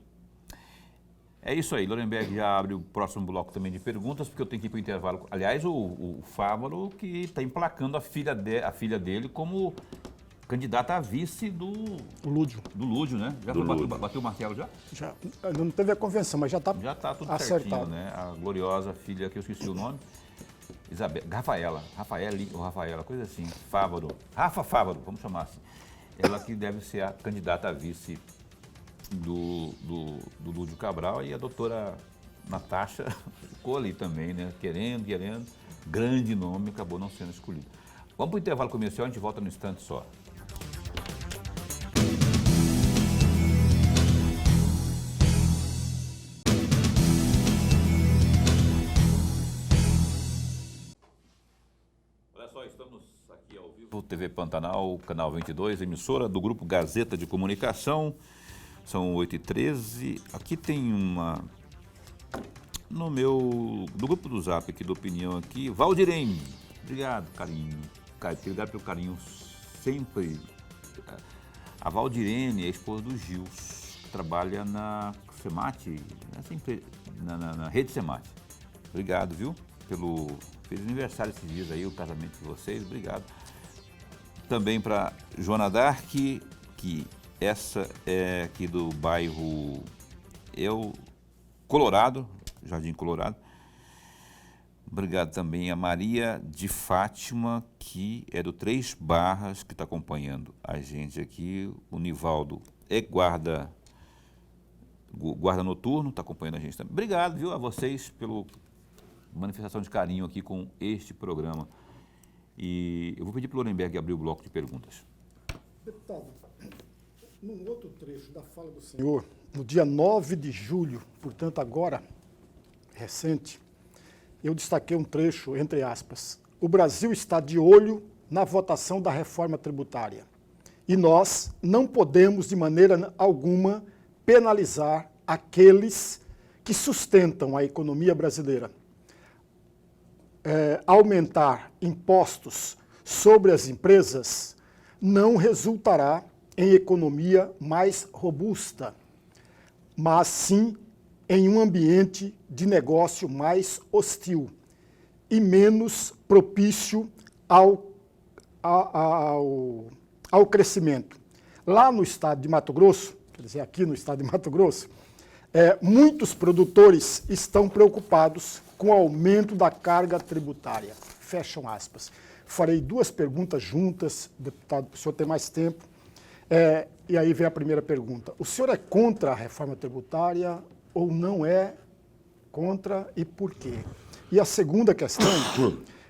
É isso aí, Lorenberg já abre o próximo bloco também de perguntas, porque eu tenho que ir para o intervalo. Aliás, o Fávaro que está emplacando a filha dele como candidata a vice do Lúdio. Do Lúdio, né? Já bateu o martelo já? Já. Não teve a convenção, mas já está tudo acertado. Certinho, né? A gloriosa filha, que eu esqueci o nome, Rafaela, coisa assim, Fávaro. Rafa Fávaro, vamos chamar assim. Ela que deve ser a candidata a vice do Lúdio Cabral, e a doutora Natasha ficou ali também, né? Querendo, grande nome, acabou não sendo escolhido. Vamos para o intervalo comercial, a gente volta no instante só. Olha só, estamos aqui ao vivo, TV Pantanal, canal 22, emissora do Grupo Gazeta de Comunicação. São 8h13. Aqui tem uma... do grupo do Zap aqui, do Opinião aqui, Valdirene. Obrigado, carinho. Obrigado pelo carinho sempre. A Valdirene é a esposa do Gils, trabalha na Semate, na rede Semate. Obrigado, viu? Fez aniversário esses dias aí, o casamento de vocês, obrigado. Também para Joana Dark, que essa é aqui do bairro Colorado, Jardim Colorado. Obrigado também a Maria de Fátima, que é do Três Barras, que está acompanhando a gente aqui. O Nivaldo é guarda noturno, está acompanhando a gente também. Obrigado, viu, a vocês pela manifestação de carinho aqui com este programa. E eu vou pedir para o Lorenberg abrir o bloco de perguntas. Deputado, num outro trecho da fala do senhor, no dia 9 de julho, portanto agora, recente, eu destaquei um trecho, entre aspas, o Brasil está de olho na votação da reforma tributária e nós não podemos, de maneira alguma, penalizar aqueles que sustentam a economia brasileira. Aumentar impostos sobre as empresas não resultará em economia mais robusta, mas sim em um ambiente de negócio mais hostil e menos propício ao crescimento. Lá no estado de Mato Grosso, quer dizer, aqui no estado de Mato Grosso, muitos produtores estão preocupados com o aumento da carga tributária. Fecham aspas. Farei duas perguntas juntas, deputado, para o senhor ter mais tempo. E aí vem a primeira pergunta. O senhor é contra a reforma tributária ou não é contra e por quê? E a segunda questão,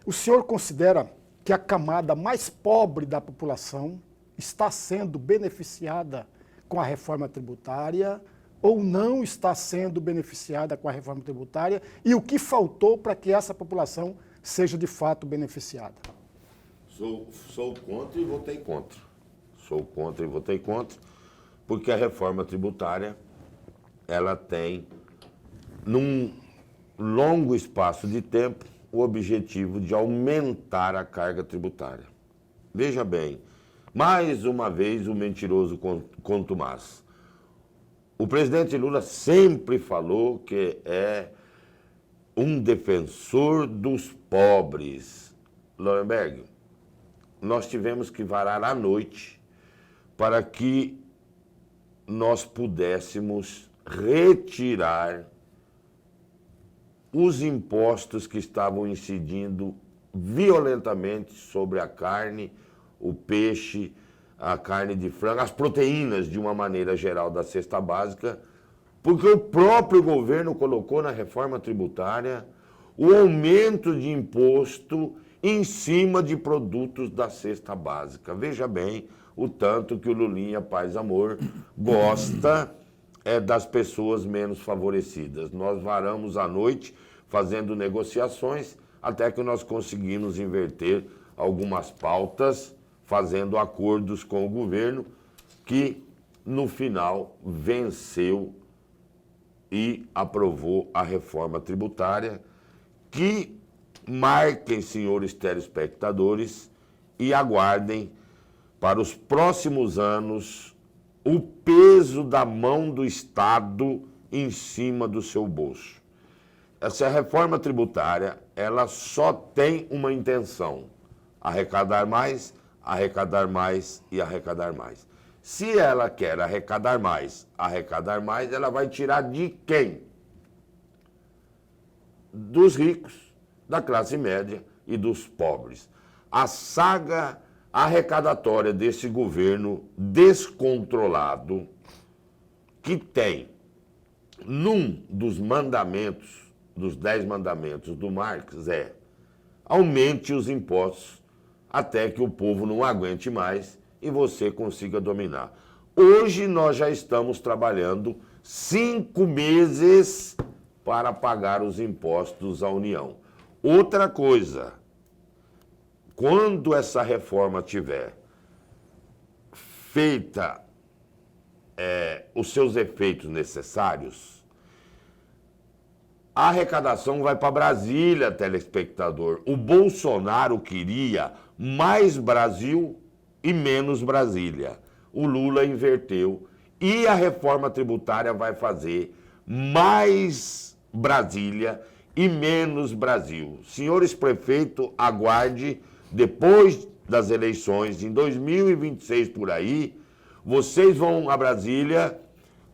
o senhor considera que a camada mais pobre da população está sendo beneficiada com a reforma tributária ou não está sendo beneficiada com a reforma tributária e o que faltou para que essa população seja de fato beneficiada? Sou contra e votei contra. Sou contra e votei contra, porque a reforma tributária, ela tem, num longo espaço de tempo, o objetivo de aumentar a carga tributária. Veja bem, mais uma vez o mentiroso contumaz. O presidente Lula sempre falou que é um defensor dos pobres. Lorenberg, nós tivemos que varar à noite para que nós pudéssemos retirar os impostos que estavam incidindo violentamente sobre a carne, o peixe, a carne de frango, as proteínas de uma maneira geral da cesta básica, porque o próprio governo colocou na reforma tributária o aumento de imposto em cima de produtos da cesta básica. Veja bem o tanto que o Lulinha Paz Amor gosta das pessoas menos favorecidas. Nós varamos à noite fazendo negociações até que nós conseguimos inverter algumas pautas, fazendo acordos com o governo, que no final venceu e aprovou a reforma tributária, que marquem, senhores telespectadores, e aguardem para os próximos anos o peso da mão do Estado em cima do seu bolso. Essa reforma tributária, ela só tem uma intenção: arrecadar mais e arrecadar mais. Se ela quer arrecadar mais, ela vai tirar de quem? Dos ricos, da classe média e dos pobres. A saga arrecadatória desse governo descontrolado, que tem, num dos mandamentos, dos 10 mandamentos do Marx, aumente os impostos até que o povo não aguente mais e você consiga dominar. Hoje nós já estamos trabalhando 5 meses para pagar os impostos à União. Outra coisa, quando essa reforma tiver feita os seus efeitos necessários, a arrecadação vai para Brasília, telespectador. O Bolsonaro queria mais Brasil e menos Brasília. O Lula inverteu e a reforma tributária vai fazer mais Brasília e menos Brasil. Senhores prefeitos, aguarde, depois das eleições, em 2026 por aí, vocês vão a Brasília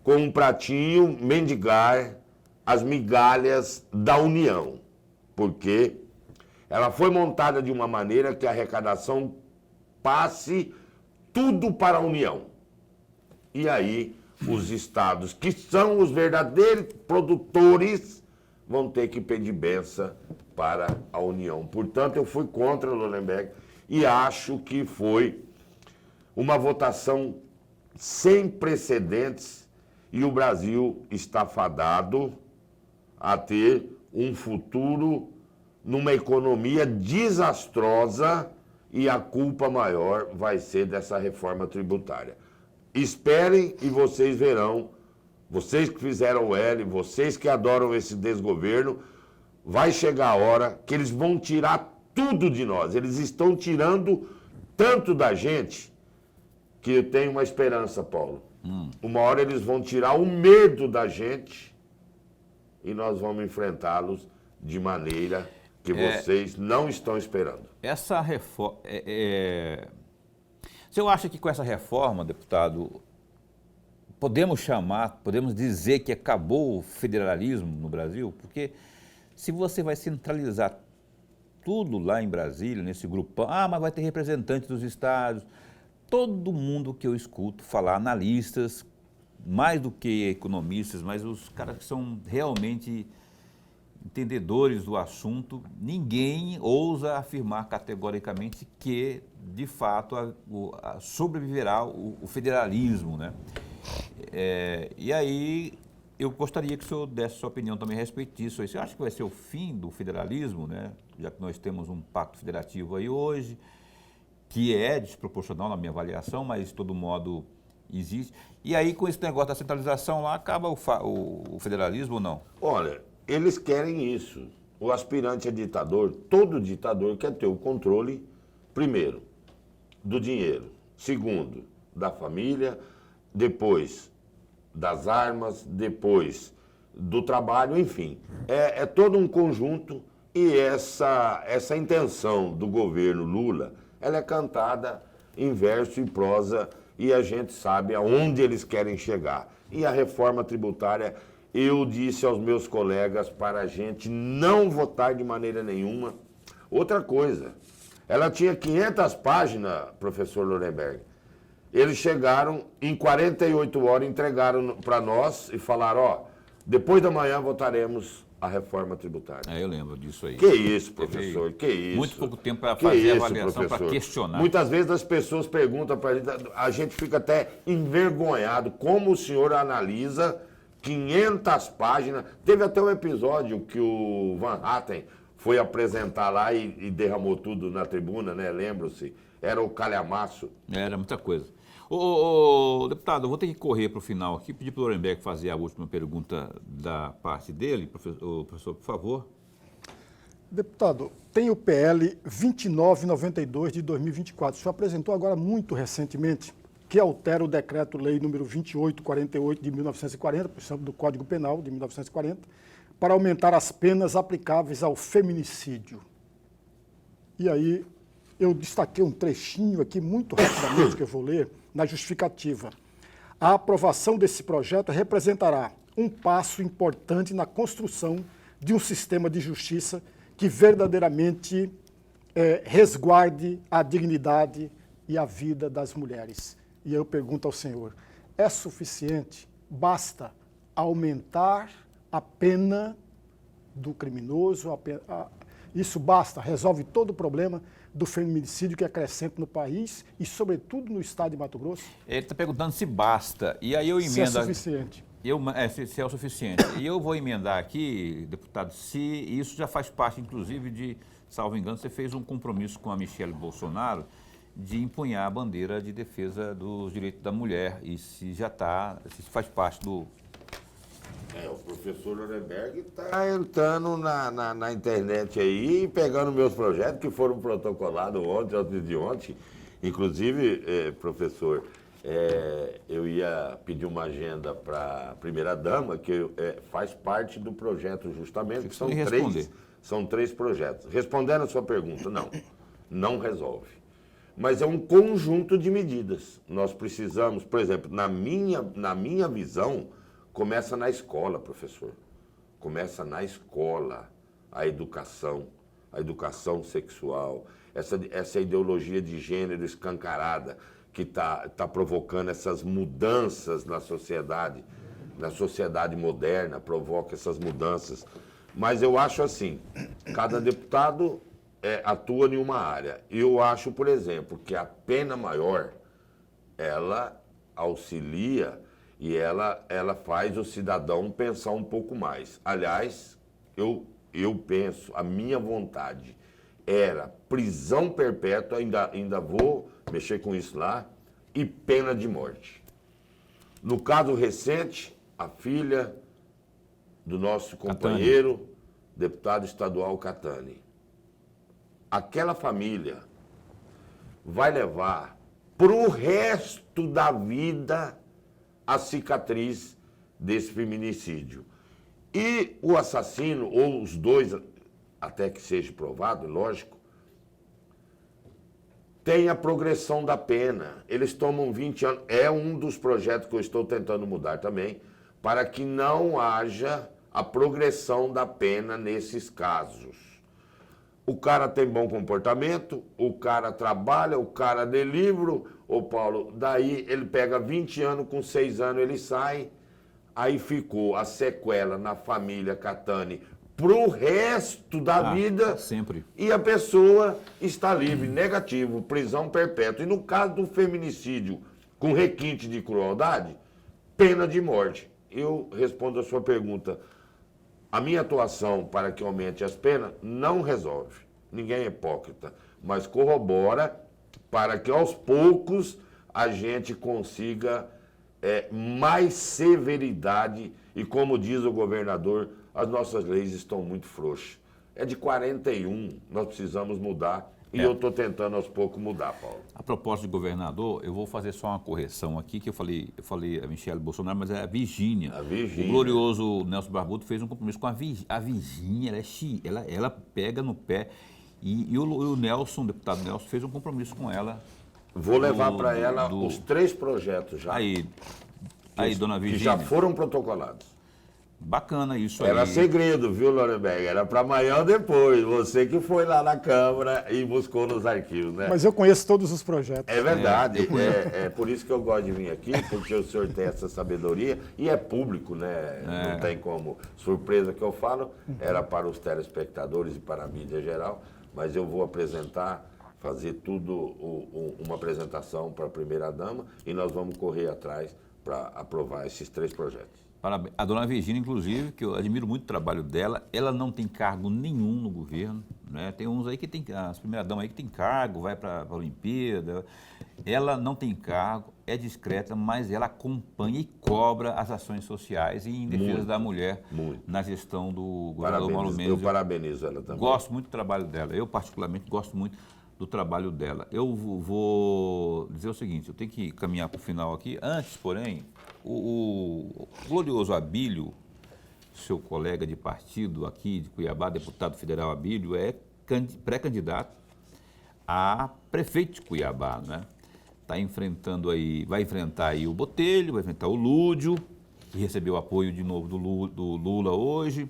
com um pratinho mendigar as migalhas da União, porque ela foi montada de uma maneira que a arrecadação passe tudo para a União. E aí, os estados, que são os verdadeiros produtores, vão ter que pedir benção para a União. Portanto, eu fui contra o Lullenberg e acho que foi uma votação sem precedentes e o Brasil está fadado a ter um futuro numa economia desastrosa e a culpa maior vai ser dessa reforma tributária. Esperem e vocês verão, vocês que fizeram o L, vocês que adoram esse desgoverno, vai chegar a hora que eles vão tirar tudo de nós. Eles estão tirando tanto da gente que eu tenho uma esperança, Paulo. Uma hora eles vão tirar o medo da gente e nós vamos enfrentá-los de maneira que vocês não estão esperando. Essa reforma... O senhor acha que com essa reforma, deputado, podemos dizer que acabou o federalismo no Brasil? Porque se você vai centralizar tudo lá em Brasília, nesse grupão, mas vai ter representantes dos estados, todo mundo que eu escuto falar, analistas, mais do que economistas, mas os caras que são realmente entendedores do assunto, ninguém ousa afirmar categoricamente que, de fato, sobreviverá o federalismo, né? E aí, eu gostaria que o senhor desse sua opinião também a respeito disso. Você acha que vai ser o fim do federalismo, né? Já que nós temos um pacto federativo aí hoje, que é desproporcional na minha avaliação, mas de todo modo existe. E aí, com esse negócio da centralização lá, acaba o federalismo ou não? Olha, eles querem isso. O aspirante a ditador, todo ditador quer ter o controle, primeiro, do dinheiro, segundo, da família, depois das armas, depois do trabalho, enfim. É todo um conjunto e essa intenção do governo Lula, ela é cantada em verso e prosa e a gente sabe aonde eles querem chegar. E a reforma tributária, eu disse aos meus colegas para a gente não votar de maneira nenhuma. Outra coisa, ela tinha 500 páginas, professor Lullenberg. Eles chegaram, em 48 horas, entregaram para nós e falaram, depois da manhã votaremos a reforma tributária. Eu lembro disso aí. Que isso, professor, que isso. Muito pouco tempo para fazer a avaliação, para questionar. Muitas vezes as pessoas perguntam para a gente fica até envergonhado como o senhor analisa 500 páginas. Teve até um episódio que o Van Hatten foi apresentar lá e derramou tudo na tribuna, né? Lembram-se? Era o calhamaço. Era muita coisa. Deputado, eu vou ter que correr para o final aqui, pedir para o Lullenberg fazer a última pergunta da parte dele. Professor, por favor. Deputado, tem o PL 2992 de 2024. O senhor apresentou agora muito recentemente, que altera o decreto-lei número 2848 de 1940, do Código Penal de 1940, para aumentar as penas aplicáveis ao feminicídio. E aí, eu destaquei um trechinho aqui, muito rapidamente, que eu vou ler, na justificativa. A aprovação desse projeto representará um passo importante na construção de um sistema de justiça que verdadeiramente resguarde a dignidade e a vida das mulheres. E eu pergunto ao senhor, é suficiente? Basta aumentar a pena do criminoso? Isso basta? Resolve todo o problema do feminicídio que é crescente no país e, sobretudo, no estado de Mato Grosso? Ele está perguntando se basta. E aí eu emendo... Se é suficiente. Se é o suficiente. E eu vou emendar aqui, deputado, se isso já faz parte, inclusive, de, salvo engano, você fez um compromisso com a Michelle Bolsonaro de empunhar a bandeira de defesa dos direitos da mulher. E se já está, se isso faz parte do... O professor Lullenberg está entrando na internet aí, pegando meus projetos que foram protocolados ontem, antes de ontem. Inclusive, professor, eu ia pedir uma agenda para a primeira-dama, que faz parte do projeto justamente, que são três projetos. Respondendo a sua pergunta, não resolve. Mas é um conjunto de medidas. Nós precisamos, por exemplo, na minha visão, começa na escola, professor. Começa na escola a educação sexual, essa ideologia de gênero escancarada que tá provocando essas mudanças na sociedade moderna, provoca essas mudanças Mas eu acho assim, cada deputado atua em uma área. Eu acho, por exemplo, que a pena maior, ela auxilia e ela faz o cidadão pensar um pouco mais. Aliás, eu penso, a minha vontade era prisão perpétua, ainda vou mexer com isso lá, e pena de morte. No caso recente, a filha do nosso companheiro, deputado estadual Catani. Aquela família vai levar para o resto da vida a cicatriz desse feminicídio. E o assassino, ou os dois, até que seja provado, lógico, tem a progressão da pena. Eles tomam 20 anos. É um dos projetos que eu estou tentando mudar também, para que não haja a progressão da pena nesses casos. O cara tem bom comportamento, o cara trabalha, o cara lê livro, ô Paulo, daí ele pega 20 anos, com 6 anos ele sai, aí ficou a sequela na família Catani pro resto da vida. Sempre. E a pessoa está livre, negativo, prisão perpétua. E no caso do feminicídio com requinte de crueldade, pena de morte. Eu respondo a sua pergunta. A minha atuação para que aumente as penas não resolve. Ninguém é hipócrita, mas corrobora para que aos poucos a gente consiga mais severidade. E como diz o governador, as nossas leis estão muito frouxas. É de 41, nós precisamos mudar. E eu estou tentando aos poucos mudar, Paulo. A propósito de governador, eu vou fazer só uma correção aqui, que eu falei a Michele Bolsonaro, mas é a Virgínia. A Virgínia. O glorioso Nelson Barbudo fez um compromisso com a Virgínia, ela pega no pé. E o Nelson, o deputado Nelson, fez um compromisso com ela. Vou levar para ela os 3 projetos já. Aí, dona Virgínia. Que já foram protocolados. Bacana isso aí. Era segredo, viu, Lorenberg? Era para amanhã ou depois. Você que foi lá na Câmara e buscou nos arquivos, né? Mas eu conheço todos os projetos. É verdade. É por isso que eu gosto de vir aqui, porque o senhor tem essa sabedoria e é público, né? Não tem como. Surpresa que eu falo, era para os telespectadores e para a mídia geral, mas eu vou apresentar, fazer tudo, uma apresentação para a primeira-dama e nós vamos correr atrás para aprovar esses 3 projetos. Parabéns. A dona Virgínia, inclusive, que eu admiro muito o trabalho dela, ela não tem cargo nenhum no governo, né? Tem uns aí que tem, as primeiras-damas aí que tem cargo, vai para a Olimpíada. Ela não tem cargo, é discreta, mas ela acompanha e cobra as ações sociais e em defesa da mulher na gestão do governador Mauro Mendes. Eu parabenizo ela também. Gosto muito do trabalho dela, eu particularmente gosto muito do trabalho dela. Eu vou dizer o seguinte, eu tenho que caminhar para o final aqui. Antes, porém, o glorioso Abílio, seu colega de partido aqui de Cuiabá, deputado federal Abílio, é pré-candidato a prefeito de Cuiabá, né? Vai enfrentar aí o Botelho, vai enfrentar o Lúdio, que recebeu apoio de novo do Lula hoje.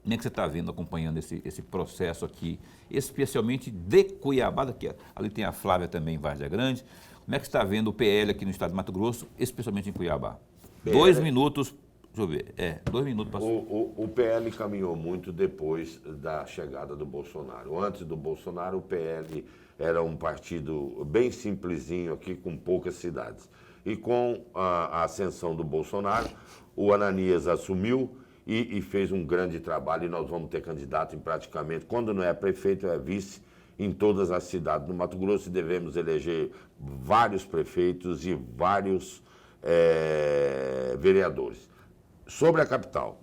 Como é que você está vendo, acompanhando esse processo aqui, especialmente de Cuiabá, ali tem a Flávia também em Várzea Grande. Como é que você está vendo o PL aqui no estado de Mato Grosso, especialmente em Cuiabá? PL... 2 minutos, deixa eu ver, 2 minutos para... O PL caminhou muito depois da chegada do Bolsonaro. Antes do Bolsonaro, o PL era um partido bem simplesinho aqui, com poucas cidades. E com a ascensão do Bolsonaro, o Ananias assumiu e fez um grande trabalho, e nós vamos ter candidato em praticamente, quando não é prefeito, é vice, em todas as cidades do Mato Grosso, e devemos eleger vários prefeitos e vários vereadores. Sobre a capital,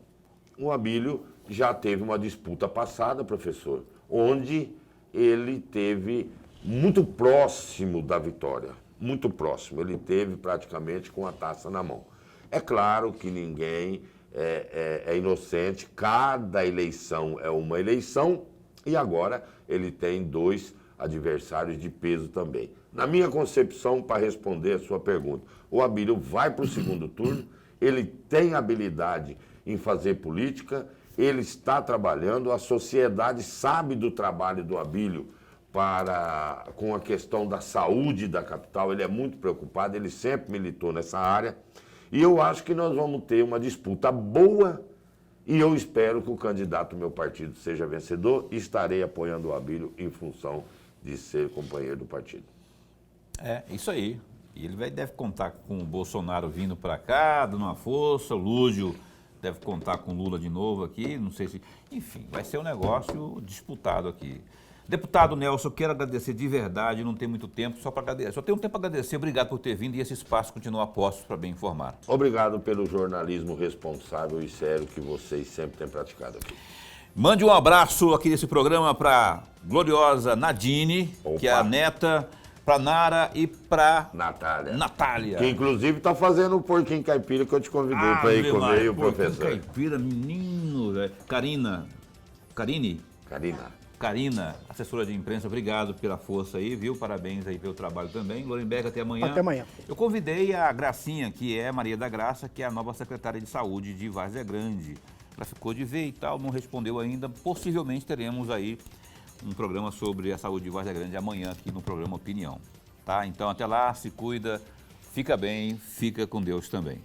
o Abílio já teve uma disputa passada, professor, onde ele teve muito próximo da vitória, muito próximo, ele teve praticamente com a taça na mão. É claro que ninguém é inocente, cada eleição é uma eleição, e agora ele tem 2 adversários de peso também. Na minha concepção, para responder a sua pergunta, o Abílio vai para o segundo turno, ele tem habilidade em fazer política, ele está trabalhando, a sociedade sabe do trabalho do Abílio com a questão da saúde da capital, ele é muito preocupado, ele sempre militou nessa área. E eu acho que nós vamos ter uma disputa boa E eu espero que o candidato do meu partido seja vencedor e estarei apoiando o Abílio em função de ser companheiro do partido. É, isso aí. E ele deve contar com o Bolsonaro vindo para cá, dando uma força, o Lúcio deve contar com o Lula de novo aqui, não sei se... Enfim, vai ser um negócio disputado aqui. Deputado Nelson, eu quero agradecer de verdade, não tem muito tempo, só tenho um tempo para agradecer, obrigado por ter vindo e esse espaço continua a postos para bem informar. Obrigado pelo jornalismo responsável e sério que vocês sempre têm praticado aqui. Mande um abraço aqui nesse programa para gloriosa Nadine, que é a neta, para Nara e para Natália. Que inclusive está fazendo o porquinho caipira que eu te convidei para ir comer, e o professor. Caipira, menino, velho. Karina, assessora de imprensa, obrigado pela força aí, viu? Parabéns aí pelo trabalho também. Lorenberg, até amanhã. Até amanhã. Eu convidei a Gracinha, que é Maria da Graça, que é a nova secretária de saúde de Várzea Grande. Ela ficou de ver e tal, não respondeu ainda. Possivelmente teremos aí um programa sobre a saúde de Várzea Grande amanhã aqui no programa Opinião. Tá? Então até lá, se cuida, fica bem, fica com Deus também.